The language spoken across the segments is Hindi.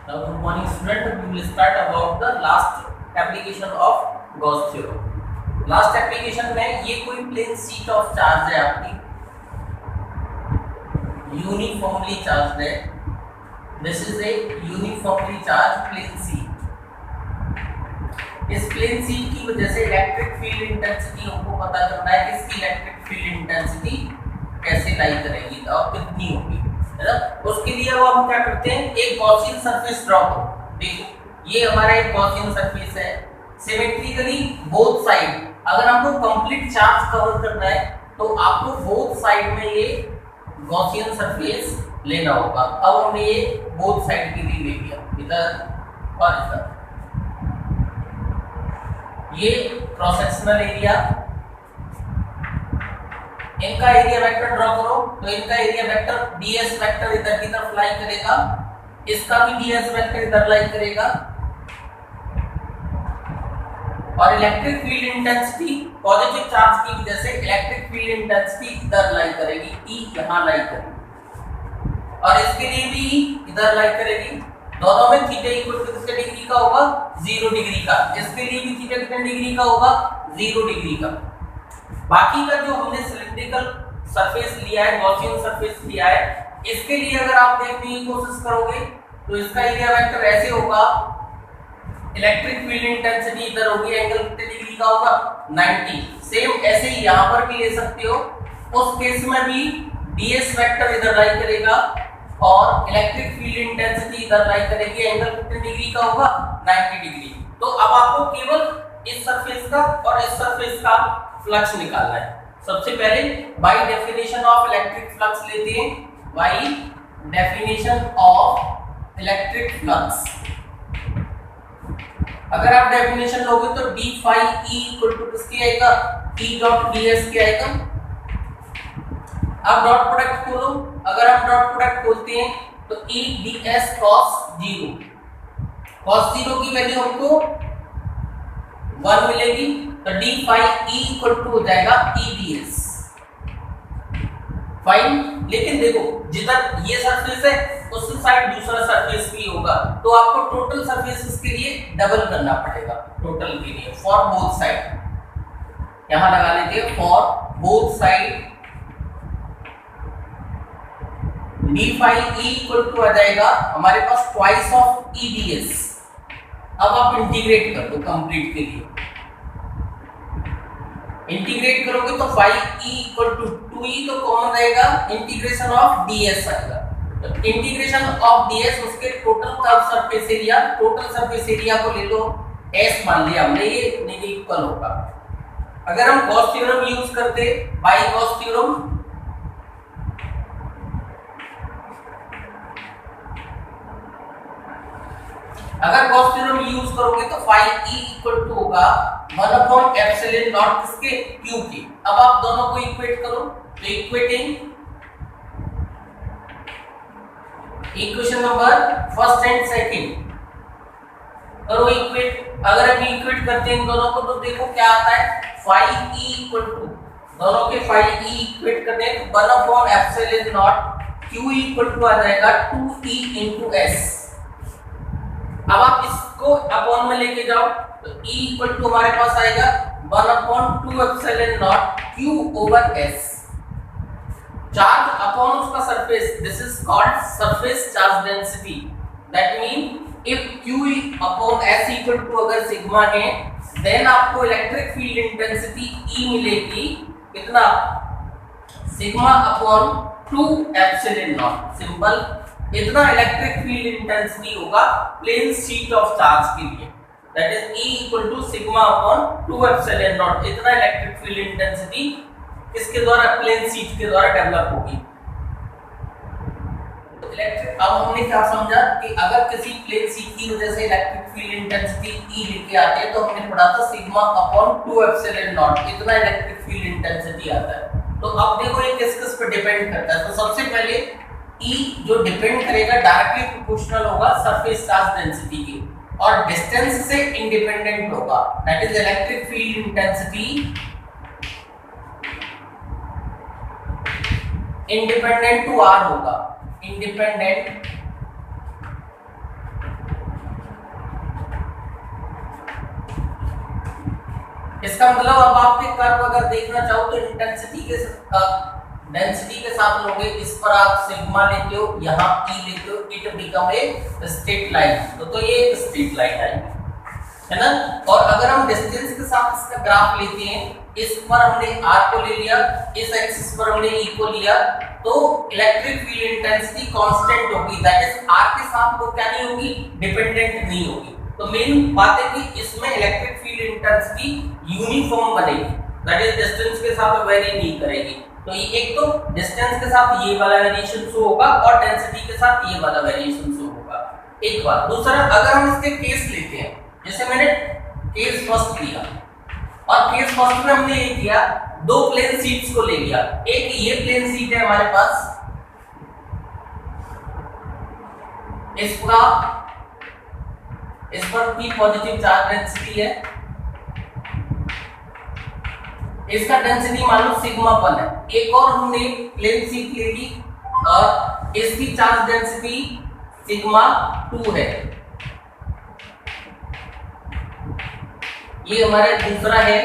Now, good morning, student. We will start about the last application of Gauss theorem. Last application में ये कोई प्लेन शीट ऑफ चार्ज है आपकी, यूनिफॉर्मली चार्ज है. This is a uniformly charge plane sheet. इस प्लेन शीट की वजह से इलेक्ट्रिक फील्ड इंटेंसिटी हमको पता करना है कि इसकी इलेक्ट्रिक फील्ड इंटेंसिटी कैसे लाई करेगी और कितनी होगी, है ना. उसके लिए वो हम क्या करते हैं, एक गॉसियन सरफेस ड्रॉ करो. देखो ये हमारा एक गॉसियन सरफेस है, सिमेट्रिकली बोथ साइड. अगर हमको कंप्लीट चार्ज कवर करना है तो आपको बोथ साइड में ये गॉसियन सरफेस लेना होगा. अब हमने ये बोथ साइड के लिए ले लिया, इधर और इधर. ये क्रॉस सेक्शनल एरिया, इनका एरिया वेक्टर ड्रॉ करो. तो इनका एरिया वेक्टर ds वेक्टर इधर की तरफ लाई करेगा, इसका भी ds वेक्टर इधर लाई करेगा. और electric field intensity positive charge की वजह से इलेक्ट्रिक फील्ड इंटेंसिटी इधर लाई करेगी, E यहां लाई करेगी. और इसके लिए भी इधर लाई करेगी. दोनों में थीटा इक्वल टू कितने डिग्री का होगा, 0 डिग्री का. इसके लिए भी थीटा कितने डिग्री का होगा, 0 डिग्री का. बाकी का जो हमने सिलिंड्रिकल सरफेस लिया है, गॉसियन सरफेस लिया है, इसके लिए अगर आप देखने की कोशिश करोगे तो इसका एरिया वेक्टर ऐसे होगा. इलेक्ट्रिक फील्ड इंटेंसिटी इधर होगी, एंगल कितने डिग्री का होगा, 90. सेम ऐसे ही यहां पर भी ले सकते हो. उस केस में भी ds वेक्टर इधर लाई करेगा और इलेक्ट्रिक फील्ड इंटेंसिटी इधर लाई करेगी. एंगल कितने डिग्री का होगा, 90 डिग्री. तो अब आपको केवल इस सरफेस का और इस सरफेस का फ्लक्स निकालना है. सबसे पहले by definition of electric flux लेते हैं. By definition of electric flux अगर आप डेफिनेशन लोगे तो d phi e equal to किसके आएगा, E डॉट ds के आएगा. आप डॉट प्रोडक्ट खोलो. अगर आप डॉट प्रोडक्ट खोलते हैं तो E ds cos 0, cos 0 की वैल्यू हमको 1 मिलेगी. तो d phi e equal to हो जाएगा E ds. फाइन. लेकिन देखो जिधर ये सरफेस है उस साइड दूसरा सरफेस भी होगा, तो आपको टोटल सरफेसेस के लिए डबल करना पड़ेगा. टोटल के लिए फॉर बोथ साइड यहां लगा लेते हैं, for both side d phi e equal to आ जाएगा हमारे पास ट्वाइस ऑफ E ds. अब आप इंटीग्रेट कर दो कंप्लीट के लिए. इंटीग्रेट करोगे तो phi e equal to 2e तो कॉमन रहेगा, इंटीग्रेशन ऑफ ds आएगा. तो इंटीग्रेशन ऑफ ds उसके total curve surface area, total surface area को ले लो s मान लिया हमने, ये नहीं इक्वल होगा. अगर हम गॉस थ्योरम यूज करते, बाय गॉस थ्योरम, अगर गॉस थ्योरम यूज करोगे तो phi e इक्वल टू होगा 1 अपॉन एप्सिलॉन नॉट किसके, q के. अब आप दोनों को इक्वेट करो. तो equating equation number first and second करो इक्वेट. अगर हम इक्वेट करते हैं इन दोनों को तो देखो क्या आता है, phi e इक्वल टू, दोनों के phi e इक्वेट करते हैं तो 1 upon epsilon not q equal to आ जाएगा 2e इनटू s. अब आप इसको अपॉन में लेके जाओ तो E इक्वल टू हमारे पास आएगा 1 upon 2 epsilon not Q over S. Charge upon उसका surface, this is called surface charge density. That mean if Q upon S equal to अगर सिग्मा है, देन आपको इलेक्ट्रिक फील्ड इंटेंसिटी E मिलेगी कितना, sigma upon 2 epsilon naught. Simple. इतना इलेक्ट्रिक फील्ड इंटेंसिटी होगा प्लेन शीट ऑफ चार्ज के लिए. That is E equal to sigma upon 2 epsilon naught. इतना इलेक्ट्रिक फील्ड इंटेंसिटी इसके द्वारा प्लेन शीट के द्वारा डेवलप होगी. तो इलेक्ट्रिक, अब हमने क्या समझा कि अगर किसी प्लेन शीट की वजह से इलेक्ट्रिक फील्ड इंटेंसिटी E लेके आते हैं तो हमने पढ़ा था सिग्मा अपॉन 2 एप्सिलॉन नॉट, इतना इलेक्ट्रिक फील्ड इंटेंसिटी आता है. तो अब देखो ये किस किस पे डिपेंड करता है. तो सबसे पहले E जो डिपेंड करेगा डायरेक्टली प्रोपोर्शनल होगा सरफेस चार्ज डेंसिटी के, और डिस्टेंस से इंडिपेंडेंट होगा. That is electric field intensity independent to r होगा. इंडिपेंडेंट इसका मतलब अब आपके कर्व अगर देखना चाहो तो डेंसिटी के साथ लोगे, इस पर आप सिग्मा लेते हो, यहाँ ई लेते हो, it become a straight line, तो ये एक स्ट्रेट लाइन आएगी, है ना। और अगर हम डिस्टेंस के साथ इसका ग्राफ लेते हैं, इस पर हमने r को ले लिया, इस एक्सिस पर हमने e को लिया, तो इलेक्ट्रिक फील्ड इंटेंसिटी कांस्टेंट होगी, दैट इज r के साथ वो क्या नहीं होगी, डिपेंडेंट नहीं होगी। तो मेन बात है कि इसमें इलेक्ट्रिक फील्ड इंटेंसिटी यूनिफॉर्म बनेगी, दैट इज डिस्टेंस के साथ वेरी नहीं करेगी। तो ये एक तो डिस्टेंस के साथ ये वाला वेरिएशन शो होगा और डेंसिटी के साथ ये वाला वेरिएशन शो होगा, एक बात। दूसरा, अगर हम इसके केस लेते हैं, जैसे मैंने केस फर्स्ट लिया और केस फर्स्ट में हमने ये किया, दो प्लेन शीट्स को ले लिया, एक ये प्लेन शीट है हमारे पास, इस पर P पॉजिटिव चार्ज डेंसिटी है, इसका डेंसिटी मान लो सिग्मा 1 है। एक और हमने प्लेन शीट ले ली और इसकी चार्ज डेंसिटी सिग्मा 2 है, ये हमारे दूसरा है,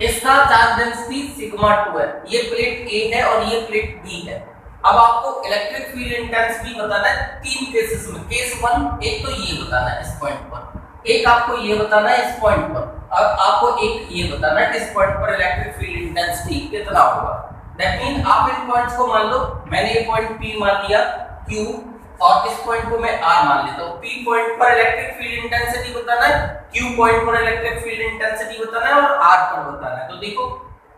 इसका चार्ज डेंसिटी सिग्मा 2 है, ये प्लेट A है और ये प्लेट B है। अब आपको इलेक्ट्रिक फील्ड इंटेंसिटी बताना है तीन केसेस में। केस 1, एक तो ये बताना है इस पॉइंट पर, एक आपको ये बताना है इस पॉइंट पर, अब आपको एक ये बताना है कि इस पॉइंट पर इलेक्ट्रिक फील्ड इंटेंसिटी कितना होगा। दैट मीन आप इन पॉइंट्स को मान लो, मैंने ये पॉइंट P मान लिया, Q, और इस पॉइंट को मैं R मान लेता हूँ। P पॉइंट पर इलेक्ट्रिक फील्ड इंटेंसिटी बताना है, Q पॉइंट पर इलेक्ट्रिक फील्ड इंटेंसिटी बताना है और R पर बताना है। तो देखो,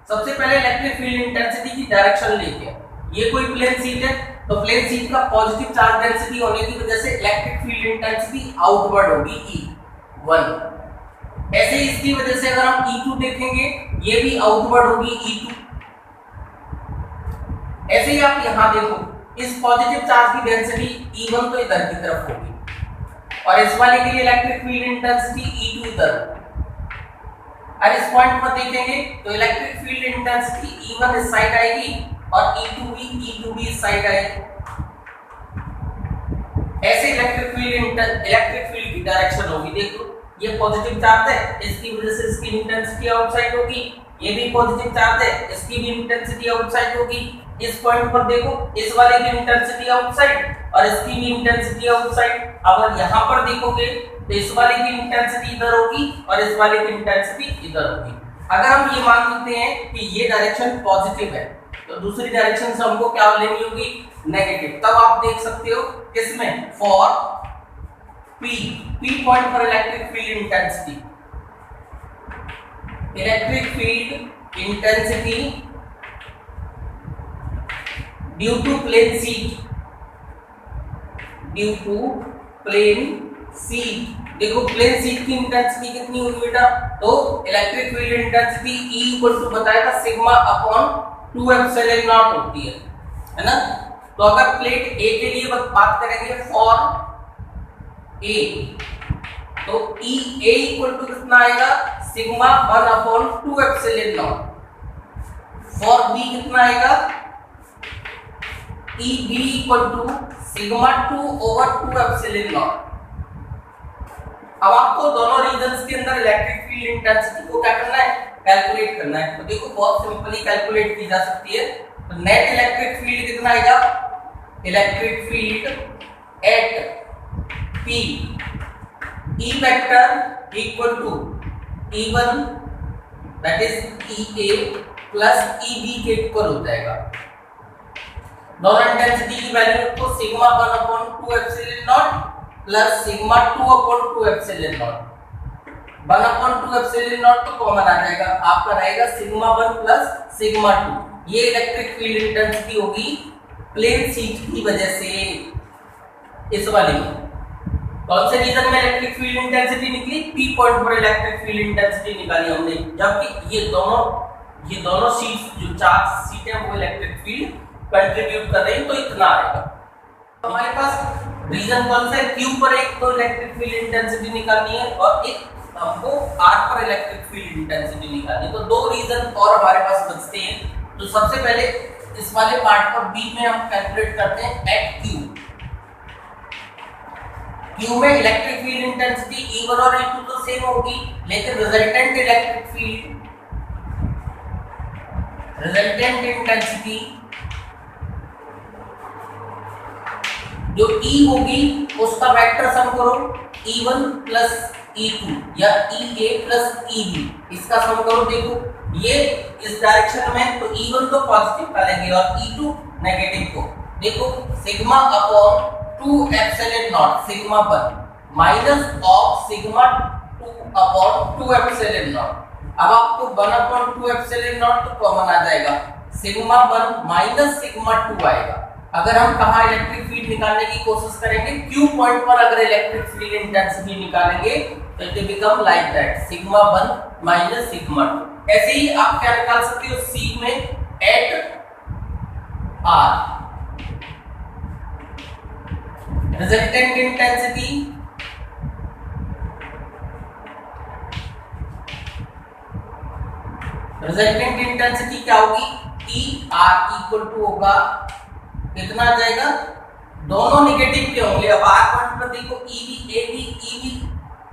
सबसे पहले इलेक्ट्रिक फील्ड इंटेंसिटी की डायरेक्शन लेते हैं। ये कोई प्लेन शीट है, तो प्लेन शीट का पॉजिटिव चार्ज डेंसिटी होने की वजह से इलेक्ट्रिक फील्ड इंटेंसिटी आउटवर्ड होगी E1। ऐसे ही इसकी वजह से अगर हम E2 देखेंगे, ये भी आउटवर्ड होगी E2। ऐसे ही आप यहां देखो, इस पॉजिटिव चार्ज की डेंसिटी E1 तो इधर की तरफ होगी और इस वाले के लिए इलेक्ट्रिक फील्ड इंटेंसिटी E2 इधर होगी। और इस पॉइंट पर देखेंगे तो इलेक्ट्रिक फील्ड इंटेंसिटी E1 इस साइड आएगी और E2 भी इस साइड आएगी। ऐसे इलेक्ट्रिक फील्ड की डायरेक्शन होगी। देखो, ये पॉजिटिव चार्ज है, इसकी वजह से इसकी इंटेंसिटी आउटसाइड होगी, ये भी पॉजिटिव चार्ज है, इसकी भी इंटेंसिटी आउटसाइड होगी। इस पॉइंट पर देखो, इस वाले की इंटेंसिटी आउटसाइड और इसकी भी इंटेंसिटी आउटसाइड। अगर यहां पर देखोगे तो इस वाले की इंटेंसिटी इधर होगी और इस वाले की इंटेंसिटी इधर होगी। अगर हम ये मान लेते हैं कि ये डायरेक्शन पॉजिटिव है, तो दूसरी डायरेक्शन से हमको क्या लेनी होगी, नेगेटिव। तब आप देख सकते हो किसमें, फॉर P पॉइंट पर electric field intensity, due to plane sheet. देखो, प्लेन शीट की इंटेंसिटी कितनी होगी बेटा, तो electric field intensity E equal to बताया था सिग्मा अपॉन 2 एप्सिलॉन नॉट होती है ना। तो अगर प्लेट A के लिए बात करेंगे फॉर A, तो A इक्वल टू कितना आएगा, sigma 1 upon 2 epsilon naught. For B कितना आएगा, B equal to sigma 2 over 2 epsilon naught. अब आपको दोनों रीजंस के अंदर इलेक्ट्रिक फील्ड इंटेंसिटी को क्या करना है, कैलकुलेट करना है। तो देखो, बहुत सिंपली कैलकुलेट की जा सकती है। तो नेट इलेक्ट्रिक फील्ड कितना आएगा, electric field at P E vector equal to E1 that is EA plus EB के इक्वल हो जाएगा। दोनों इंटेंसिटी की वैल्यू को sigma 1 upon 2 epsilon naught plus sigma 2 upon 2 epsilon naught. 1 upon 2 epsilon naught तो कॉमन आ जाएगा, आपका रहेगा सिग्मा 1 प्लस सिग्मा 2। ये इलेक्ट्रिक फील्ड इंटेंसिटी होगी प्लेन शीट की वजह से। इस वाले में कौन से रीजन में इलेक्ट्रिक फील्ड इंटेंसिटी निकली, P पॉइंट पर इलेक्ट्रिक फील्ड इंटेंसिटी निकाली हमने, जबकि ये दोनों शीट जो चार्ज शीट है वो इलेक्ट्रिक फील्ड कंट्रीब्यूट कर रही है, तो इतना आएगा। तो हमारे पास रीजन कौन सा है, Q पर एक तो इलेक्ट्रिक फील्ड इंटेंसिटी निकालनी है और एक हमको R पर इलेक्ट्रिक फील्ड इंटेंसिटी निकालनी है। तो दो रीजन और हमारे पास बचते हैं। तो सबसे पहले इस वाले पार्ट पर B में हम कैलकुलेट करते हैं एट Q Q में इलेक्ट्रिक फील्ड इंटेंसिटी E1 और E2 तो सेम होगी, लेकिन resultant electric field, resultant intensity जो E होगी उसका वेक्टर सम करो, E1 प्लस E2 या EA प्लस EB, इसका सम करो। देखो ये इस डायरेक्शन में, तो E1 तो पॉजिटिव का लेंगे और E2 नेगेटिव को। देखो sigma upon 2 epsilon not sigma 1 minus of sigma 2 upon 2 epsilon naught. अब आपको 1 अपॉन 2 एप्सिलॉन नॉट तो कॉमन आ जाएगा, सिग्मा 1 माइनस सिग्मा 2 आएगा। अगर हम कहाँ इलेक्ट्रिक फील्ड निकालने की कोशिश करेंगे, Q पॉइंट पर अगर इलेक्ट्रिक फील्ड इंटेंसिटी निकालेंगे तो it become like that, sigma 1 minus sigma 2। ऐसे ही आप क्या निकाल सकते हो, C में एट R रिजल्टेंट इंटेंसिटी क्या होगी, E R इक्वल टू होगा कितना आ जाएगा, दोनों नेगेटिव के होंगे। अब R पॉइंट पर देखो EB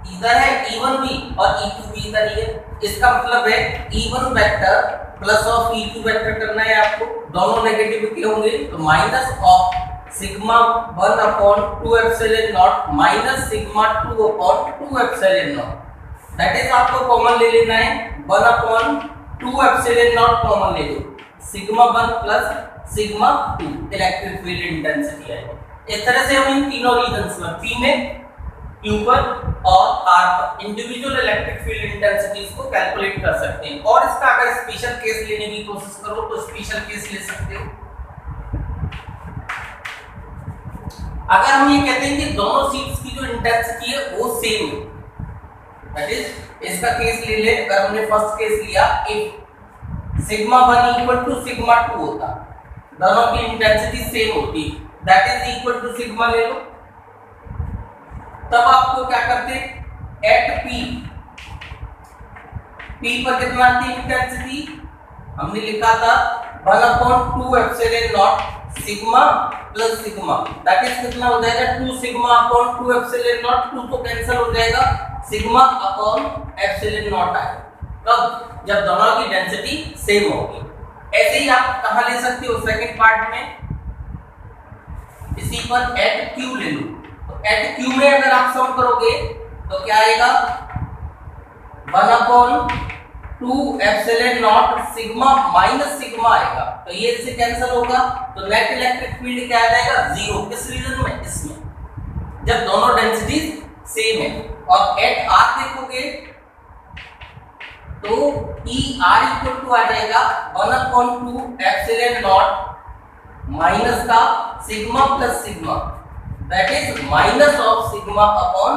इधर है, E1 भी और E2 भी इधर ही है। इसका मतलब है E1 vector plus of E2 vector करना है आपको, दोनों नेगेटिव के होंगे, तो minus of sigma 1 upon 2 epsilon not minus sigma 2 upon 2 epsilon not. That is आपको कॉमन ले लेना है, 1 अपॉन 2 एप्सिलॉन नॉट कॉमन ले लो, sigma 1 plus sigma 2 electric field intensity है। इस तरह से हम इन तीनों रीजंस में, P में, Q पर और R पर इंडिविजुअल इलेक्ट्रिक फील्ड इंटेंसिटीज को कैलकुलेट कर सकते हैं। और इसका अगर स्पेशल केस लेने की कोशिश करो तो स्पेशल केस ले सकते हो। अगर हम ये कहते हैं कि दोनों शीट्स की जो इंटेंसिटी है वो सेम है, दैट इज इसका केस ले ले। अगर हमने फर्स्ट केस लिया, if sigma 1 equal to sigma 2 होता, दोनों की इंटेंसिटी सेम होती, that is equal to sigma ले लो, तब आपको क्या करते, एट P पर कितना आती है इंटेंसिटी, हमने लिखा था 1 upon 2 epsilon not sigma plus sigma, that is कितना हो जाएगा, 2 सिग्मा अपॉन 2 एप्सिलॉन नॉट, 2 तो कैंसिल हो जाएगा, सिग्मा अपॉन एप्सिलॉन नॉट आएगा। कब, जब दोनों की डेंसिटी सेम होगी। ऐसे ही आप कहां ले सकते हो, सेकंड पार्ट में, इसी पर एट Q ले लो, तो एट Q में अगर आप सम करोगे तो क्या आएगा, 1 upon 2 epsilon not sigma minus sigma आएगा, तो ये इससे कैंसिल होगा, तो नेट इलेक्ट्रिक फील्ड क्या आ जाएगा, 0। किस रीजन में, इसमें, जब दोनों डेंसिटी सेम है। और एट R देखोगे तो E R इक्वल टू आ जाएगा 1 अपॉन 2 एप्सिलॉन नॉट माइनस का sigma plus sigma, that is minus of sigma upon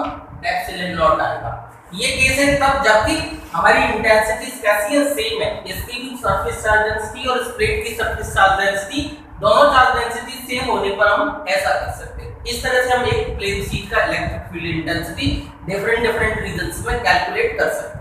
epsilon not आएगा। ये केस है तब जबकि हमारी इंटेंसिटीज कैसी है, सेम है, इसकी भी सरफेस चार्ज डेंसिटी और इस प्लेट की सरफेस चार्ज डेंसिटी, दोनों चार्ज डेंसिटी सेम होने पर हम ऐसा कर सकते हैं। इस तरह से हम एक प्लेन शीट का electric field intensity different regions में कैलकुलेट कर सकते हैं।